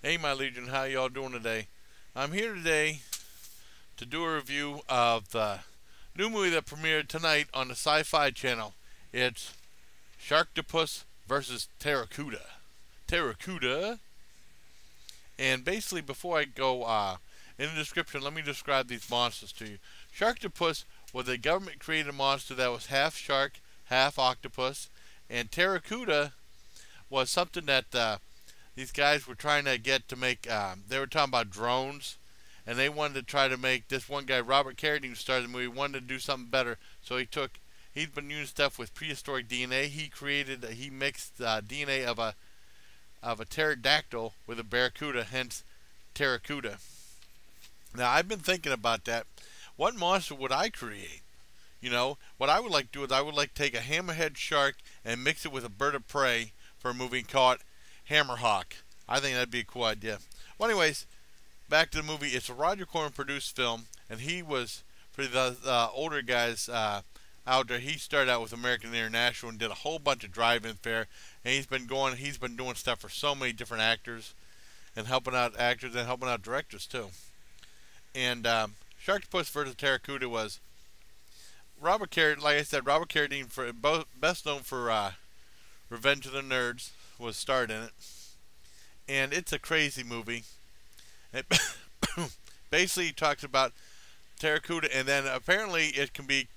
Hey my Legion, how y'all doing today? I'm here today to do a review of the new movie that premiered tonight on the SyFy channel. It's Sharktopus VS Pteracuda. Pteracuda. And basically, before I go in the description, let me describe these monsters to you. Sharktopus was a government-created monster that was half shark, half octopus, and Pteracuda was something that these guys were trying to get to make. They were talking about drones, and they wanted to try to make this one guy, Roger Corman, who started the movie, wanted to do something better. So he's been using stuff with prehistoric DNA. He mixed DNA of a pterodactyl with a barracuda, hence Pteracuda. Now I've been thinking about that. What monster would I create? You know, what I would like to do is I would like to take a hammerhead shark and mix it with a bird of prey for a movie called Hammerhawk. I think that'd be a cool idea. Well, anyways, back to the movie. It's a Roger Corman produced film, and he was, for the older guys out there, he started out with American International and did a whole bunch of drive-in fare, and he's been doing stuff for so many different actors and helping out actors and helping out directors too. And Sharktopus vs. Pteracuda was Robert Carradine, like I said, Robert Carradine, best known for Revenge of the Nerds, was starred in it. And it's a crazy movie. It basically talks about Pteracuda, and then apparently it can be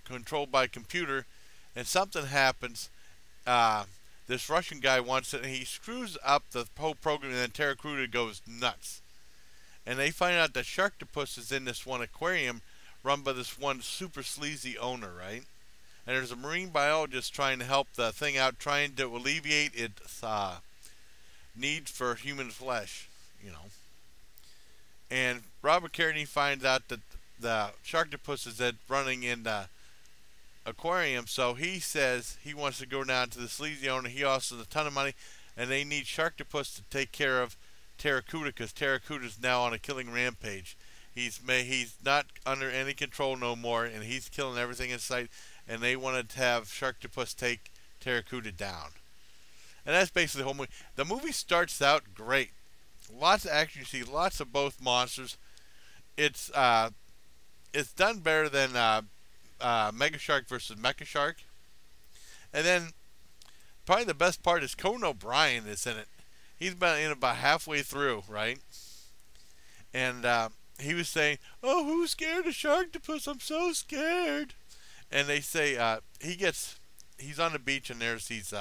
controlled by computer, and something happens. This Russian guy wants it, and he screws up the whole program, and then Pteracuda goes nuts. And they find out that Sharktopus is in this one aquarium run by this one super sleazy owner, right? And there's a marine biologist trying to help the thing out, trying to alleviate its need for human flesh, you know. And Robert Carradine finds out that the Sharktopus is running in the aquarium, so he says he wants to go down to the sleazy owner. He also has a ton of money, and they need Sharktopus to take care of Pteracuda, because Pteracuda is now on a killing rampage. He's not under any control no more, and he's killing everything in sight. And they wanted to have Sharktopus take Pteracuda down. And that's basically the whole movie. The movie starts out great. Lots of action. You see lots of both monsters. It's done better than Mega Shark versus Mecha Shark. And then probably the best part is Conan O'Brien is in it. He's been in about halfway through, right? And he was saying, "Oh, who's scared of Sharktopus? I'm so scared." And they say he's on the beach, and there's these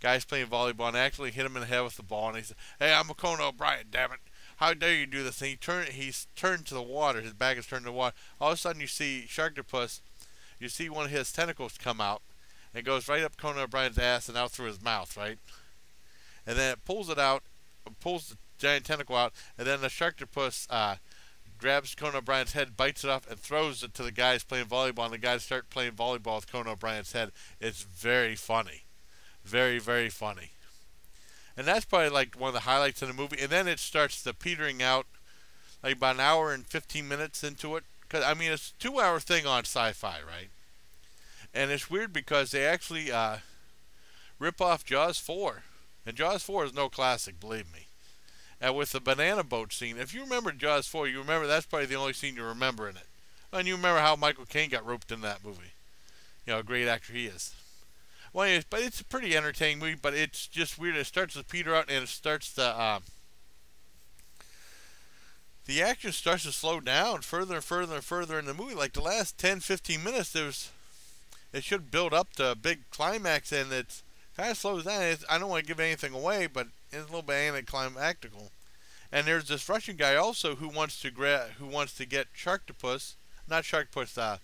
guys playing volleyball, and actually hit him in the head with the ball. And he said, "Hey, I'm a Conan O'Brien, damn it! How dare you do this?" And he's turned to the water. His back is turned to the water. All of a sudden, you see Sharktopus. You see one of his tentacles come out, and it goes right up Conan O'Brien's ass and out through his mouth, right? And then it pulls it out, pulls the giant tentacle out, and then the Sharktopus grabs Conan O'Brien's head, bites it off, and throws it to the guys playing volleyball, and the guys start playing volleyball with Conan O'Brien's head. It's very funny. Very, very funny. And that's probably like one of the highlights of the movie. And then it starts the petering out, like about an hour and 15 minutes into it. Because, I mean, it's a 2-hour thing on SyFy, right? And it's weird because they actually rip off Jaws 4. And Jaws 4 is no classic, believe me. And with the banana boat scene, if you remember Jaws 4, you remember that's probably the only scene you remember in it. And you remember how Michael Caine got roped in that movie. You know, a great actor he is. Well, anyways, but it's a pretty entertaining movie, but it's just weird. It starts to peter out, and it starts to the action starts to slow down further and further and further in the movie. Like the last 10-15 minutes, it should build up to a big climax, and it's kind of slows down. I don't want to give anything away, but it's a little bit anticlimactical. And there's this Russian guy also who wants to get Sharktopus, not Sharktopus,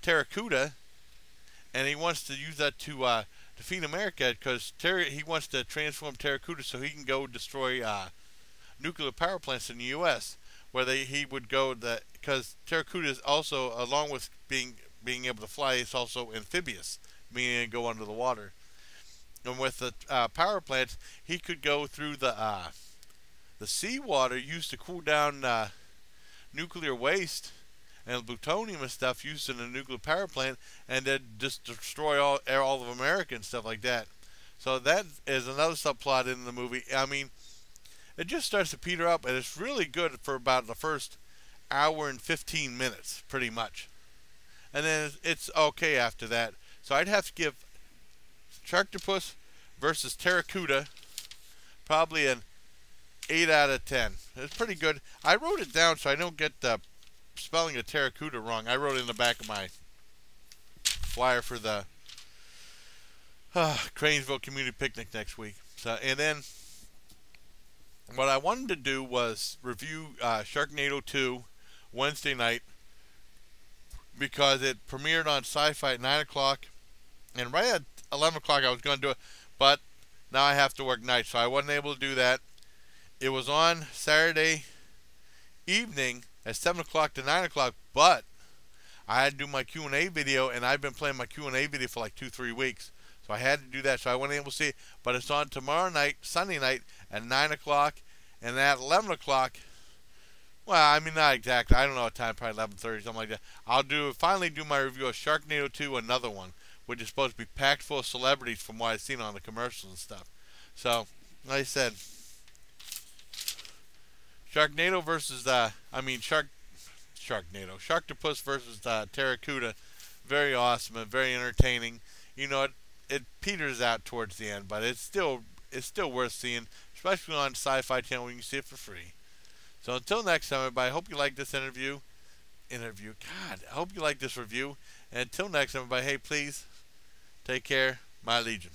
Pteracuda, and he wants to use that to defeat America, because he wants to transform Pteracuda so he can go destroy nuclear power plants in the U.S. where he would go, because Pteracuda is also, along with being able to fly, it's also amphibious, meaning it can go under the water. And with the power plants, he could go through the seawater used to cool down nuclear waste and plutonium and stuff used in a nuclear power plant, and then just destroy all of America and stuff like that. So that is another subplot in the movie. I mean, it just starts to peter up, and it's really good for about the first hour and 15 minutes, pretty much. And then it's okay after that. So I'd have to give Sharktopus versus Pteracuda probably an 8 out of 10. It's pretty good. I wrote it down so I don't get the spelling of Pteracuda wrong. I wrote it in the back of my flyer for the Cranesville Community Picnic next week. So, and then what I wanted to do was review Sharknado 2 Wednesday night, because it premiered on SyFy at 9 o'clock, and right at 11 o'clock I was going to do it, but now I have to work nights, so I wasn't able to do that. It was on Saturday evening at 7 o'clock to 9 o'clock, but I had to do my Q&A video, and I've been playing my Q&A video for like 2-3 weeks, so I had to do that, so I wasn't able to see it. But it's on tomorrow night, Sunday night, at 9 o'clock, and at 11 o'clock, well, I mean, not exactly, I don't know what time, probably 11:30, something like that. I'll finally do my review of Sharknado 2, another one, which is supposed to be packed full of celebrities from what I've seen on the commercials and stuff. So, like I said, Sharknado versus, Sharktopus versus Pteracuda, very awesome and very entertaining. You know, it peters out towards the end, but it's still worth seeing, especially on SyFy channel where you can see it for free. So until next time, everybody, I hope you like this interview. God, I hope you like this review. And until next time, everybody, hey, please take care. My Legion.